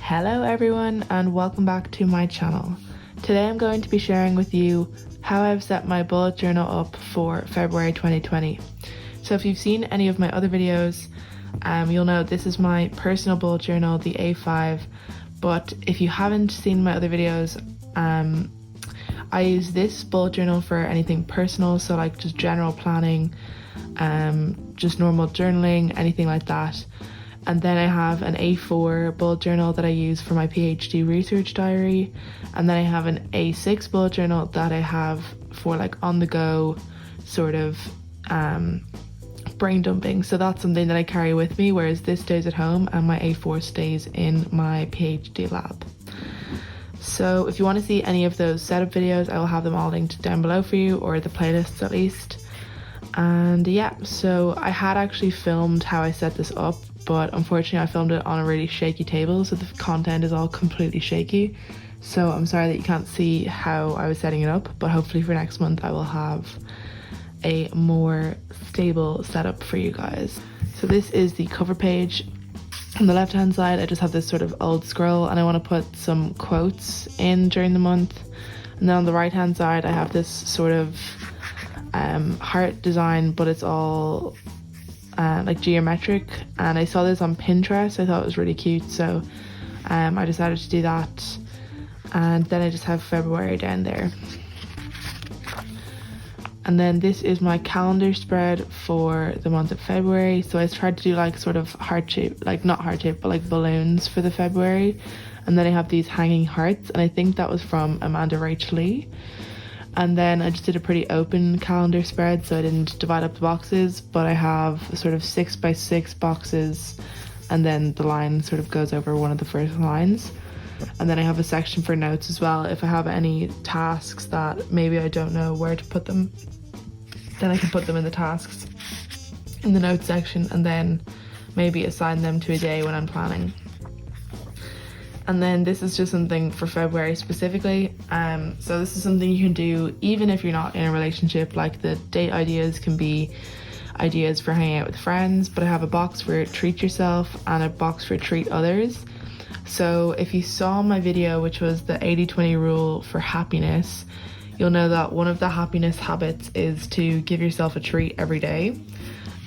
Hello everyone and welcome back to my channel. Today I'm going to be sharing with you how I've set my bullet journal up for February 2020. So if you've seen any of my other videos, you'll know this is my personal bullet journal, the A5, but if you haven't seen my other videos, I use this bullet journal for anything personal, so like just general planning, just normal journaling, anything like that. And then I have an A4 bullet journal that I use for my PhD research diary. And then I have an A6 bullet journal that I have for like on the go sort of brain dumping. So that's something that I carry with me, whereas this stays at home and my A4 stays in my PhD lab. So if you want to see any of those setup videos, I will have them all linked down below for you, or the playlists at least. And yeah, so I had actually filmed how I set this up, but unfortunately I filmed it on a really shaky table, so the content is all completely shaky. So I'm sorry that you can't see how I was setting it up, but hopefully for next month I will have a more stable setup for you guys. So this is the cover page. On the left hand side I just have this sort of old scroll, and I want to put some quotes in during the month. And then on the right hand side I have this sort of heart design, but it's all like geometric, and I saw this on Pinterest. I thought it was really cute, so I decided to do that. And then I just have February down there. And then this is my calendar spread for the month of February. So I tried to do like sort of heart shape, like not heart shape, but like balloons for the February. And then I have these hanging hearts, and I think that was from Amanda Rachel Lee. And then I just did a pretty open calendar spread, so I didn't divide up the boxes, but I have sort of 6x6 boxes, and then the line sort of goes over one of the first lines. And then I have a section for notes as well. If I have any tasks that maybe I don't know where to put them, then I can put them in the tasks in the notes section, and then maybe assign them to a day when I'm planning. And then this is just something for February specifically. So this is something you can do even if you're not in a relationship. Like the date ideas can be ideas for hanging out with friends, but I have a box for treat yourself and a box for treat others. So if you saw my video, which was the 80-20 rule for happiness, you'll know that one of the happiness habits is to give yourself a treat every day.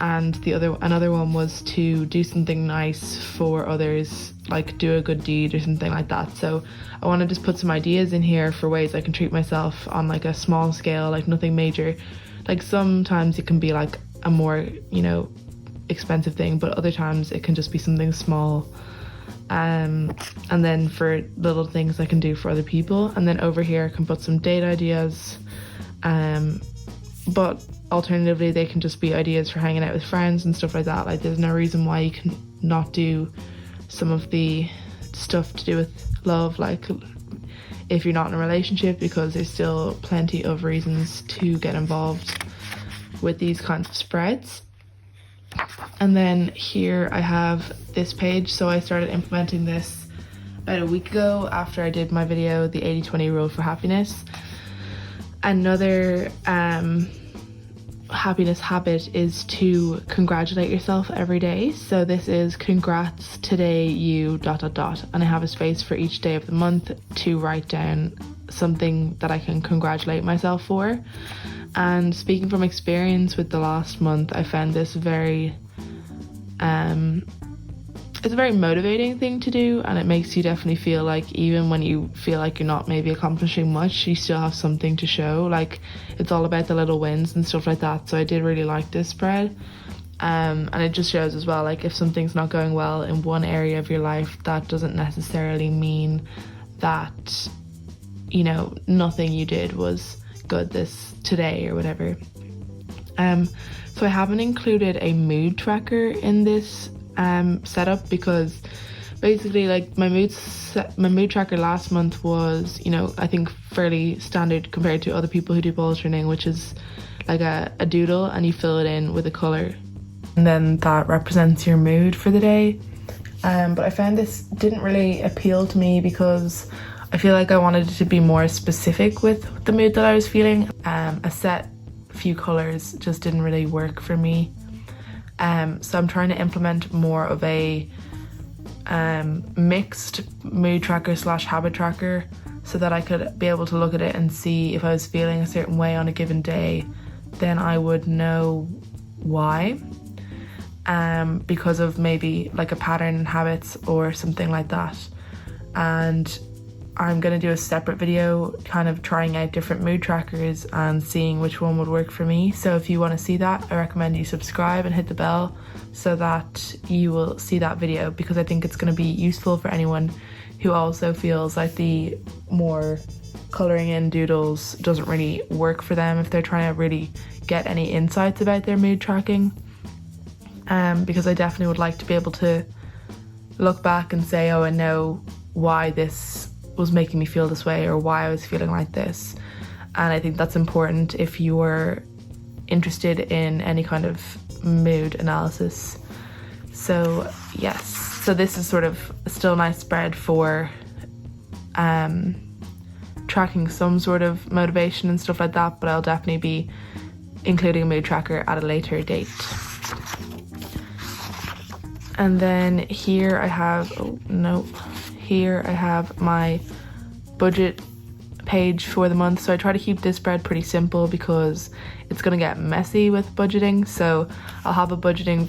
And another one was to do something nice for others, like do a good deed or something like that. So I want to just put some ideas in here for ways I can treat myself on like a small scale, like nothing major. Like sometimes it can be like a more, expensive thing, but other times it can just be something small. And then for little things I can do for other people. And then over here I can put some date ideas, but alternatively they can just be ideas for hanging out with friends and stuff like that. Like there's no reason why you can not do some of the stuff to do with love, like if you're not in a relationship, because there's still plenty of reasons to get involved with these kinds of spreads. And then here I have this page. So I started implementing this about a week ago after I did my video, the 80-20 rule for happiness. Another happiness habit is to congratulate yourself every day. So this is congrats today you ... and I have a space for each day of the month to write down something that I can congratulate myself for. And speaking from experience with the last month, I found this very it's a very motivating thing to do, and it makes you definitely feel like even when you feel like you're not maybe accomplishing much, you still have something to show. Like it's all about the little wins and stuff like that. So I did really like this spread, and it just shows as well, like if something's not going well in one area of your life, that doesn't necessarily mean that nothing you did was good today or whatever. So I haven't included a mood tracker in this setup, because basically like my mood tracker last month was I think fairly standard compared to other people who do bullet journaling, which is like a doodle, and you fill it in with a color, and then that represents your mood for the day. But I found this didn't really appeal to me because I feel like I wanted it to be more specific with the mood that I was feeling. A set few colors just didn't really work for me. So I'm trying to implement more of a mixed mood tracker / habit tracker, so that I could be able to look at it and see if I was feeling a certain way on a given day, then I would know why, because of maybe like a pattern in habits or something like that. And I'm going to do a separate video kind of trying out different mood trackers and seeing which one would work for me. So if you want to see that, I recommend you subscribe and hit the bell so that you will see that video, because I think it's going to be useful for anyone who also feels like the more colouring in doodles doesn't really work for them if they're trying to really get any insights about their mood tracking. Because I definitely would like to be able to look back and say, oh, I know why this was making me feel this way, or why I was feeling like this. And I think that's important if you're interested in any kind of mood analysis. So yes, so this is sort of still a nice spread for tracking some sort of motivation and stuff like that, but I'll definitely be including a mood tracker at a later date. And then here I have, here I have my budget page for the month. So I try to keep this spread pretty simple because it's going to get messy with budgeting. So I'll have a budgeting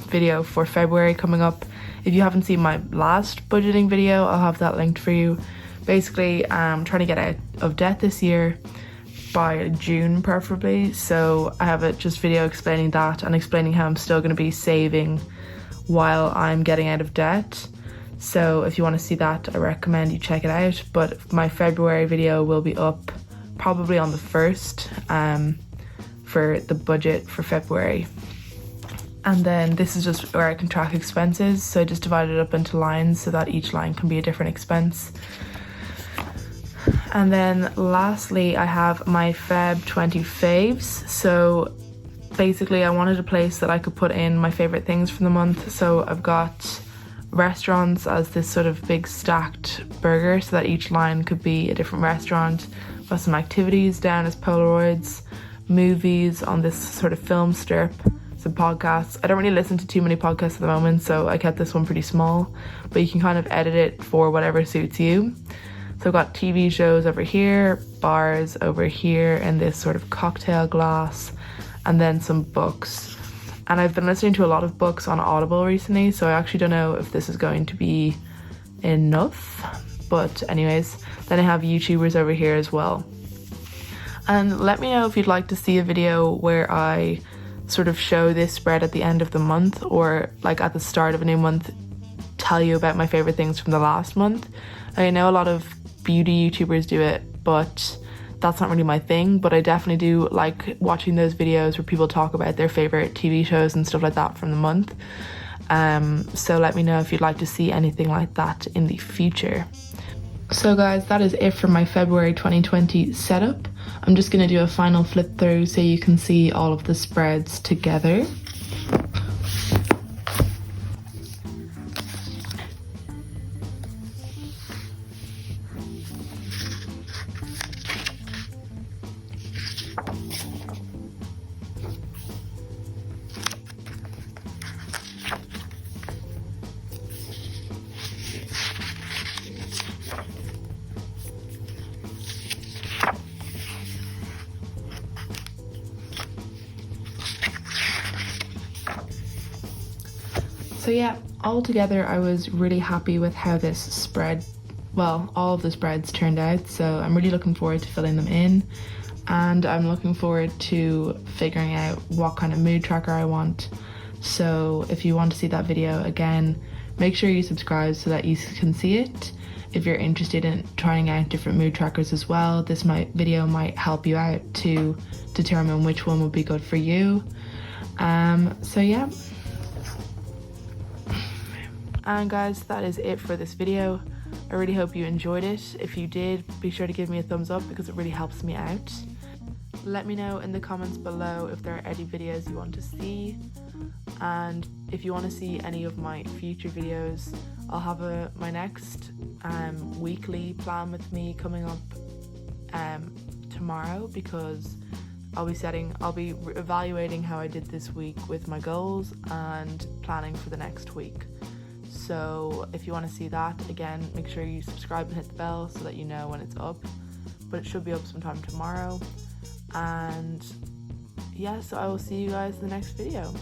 video for February coming up. If you haven't seen my last budgeting video, I'll have that linked for you. Basically, I'm trying to get out of debt this year by June preferably. So I have a just video explaining that and explaining how I'm still going to be saving while I'm getting out of debt. So if you want to see that, I recommend you check it out. But my February video will be up probably on the 1st for the budget for February. And then this is just where I can track expenses. So I just divided it up into lines so that each line can be a different expense. And then lastly, I have my Feb 20 faves. So basically I wanted a place that I could put in my favorite things from the month. So I've got restaurants as this sort of big stacked burger so that each line could be a different restaurant. I've got some activities down as Polaroids, movies on this sort of film strip, some podcasts. I don't really listen to too many podcasts at the moment, so I kept this one pretty small, but you can kind of edit it for whatever suits you. So I've got TV shows over here, bars over here, and this sort of cocktail glass, and then some books. And I've been listening to a lot of books on Audible recently, so I actually don't know if this is going to be enough. But anyways, then I have YouTubers over here as well. And let me know if you'd like to see a video where I sort of show this spread at the end of the month, or like at the start of a new month, tell you about my favorite things from the last month. I know a lot of beauty YouTubers do it, but that's not really my thing. But I definitely do like watching those videos where people talk about their favorite TV shows and stuff like that from the month. So let me know if you'd like to see anything like that in the future. So guys, that is it for my February 2020 setup. I'm just going to do a final flip through so you can see all of the spreads together. So yeah, altogether I was really happy with how this spread, well, all of the spreads turned out. So I'm really looking forward to filling them in, and I'm looking forward to figuring out what kind of mood tracker I want. So if you want to see that video again, make sure you subscribe so that you can see it. If you're interested in trying out different mood trackers as well, this video might help you out to determine which one would be good for you. So yeah. And guys, that is it for this video. I really hope you enjoyed it. If you did, be sure to give me a thumbs up because it really helps me out. Let me know in the comments below if there are any videos you want to see, and if you want to see any of my future videos. I'll have my next weekly plan with me coming up tomorrow, because I'll be evaluating how I did this week with my goals and planning for the next week. So if you want to see that, again, make sure you subscribe and hit the bell so that you know when it's up. But it should be up sometime tomorrow. And yeah, so I will see you guys in the next video.